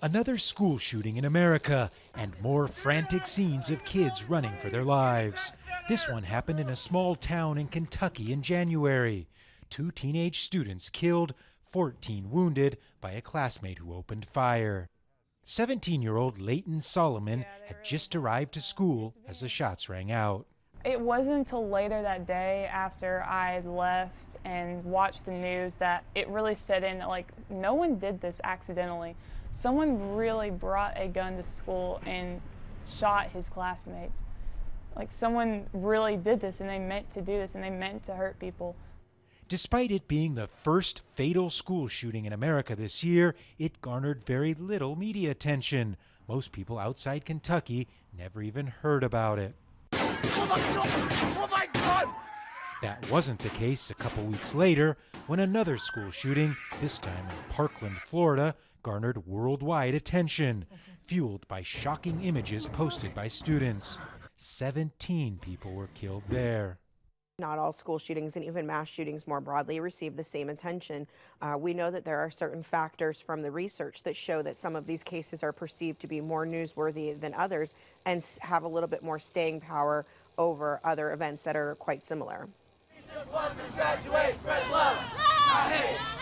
Another school shooting in America, and more frantic scenes of kids running for their lives. This one happened in a small town in Kentucky in January. 2 teenage students killed, 14 wounded by a classmate who opened fire. 17-year-old Leighton Solomon had just arrived to school as the shots rang out. It wasn't until later that day after I left and watched the news that it really set in that, like, no one did this accidentally. Someone really brought a gun to school and shot his classmates. Like, someone really did this, and they meant to do this, and they meant to hurt people. Despite it being the first fatal school shooting in America this year, it garnered very little media attention. Most people outside Kentucky never even heard about it. Oh my God! That wasn't the case a couple weeks later when another school shooting, this time in Parkland, Florida, garnered worldwide attention, fueled by shocking images posted by students. 17 people were killed there. Not all school shootings and even mass shootings more broadly receive the same attention. We know that there are certain factors from the research that show that some of these cases are perceived to be more newsworthy than others and have a little bit more staying power over other events that are quite similar.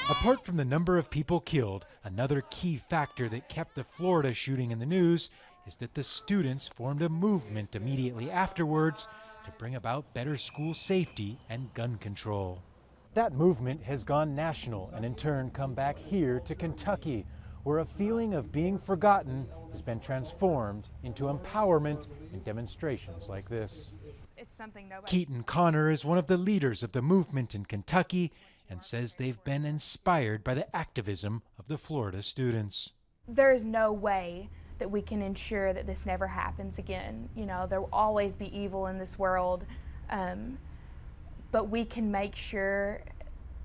Apart from the number of people killed, another key factor that kept the Florida shooting in the news is that the students formed a movement immediately afterwards to bring about better school safety and gun control. That movement has gone national and in turn come back here to Kentucky, where a feeling of being forgotten has been transformed into empowerment in demonstrations like this. It's something nobody... Keaton Connor is one of the leaders of the movement in Kentucky and says they've been inspired by the activism of the Florida students. There is no way that we can ensure that this never happens again. You know, there will always be evil in this world, but we can make sure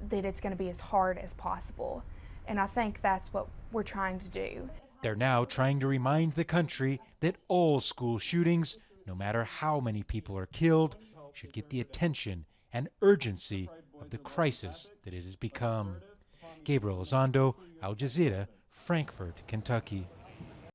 that it's going to be as hard as possible. And I think that's what we're trying to do. They're now trying to remind the country that all school shootings, no matter how many people are killed, should get the attention and urgency of the crisis that it has become. Gabriel Elizondo, Al Jazeera, Frankfort, Kentucky.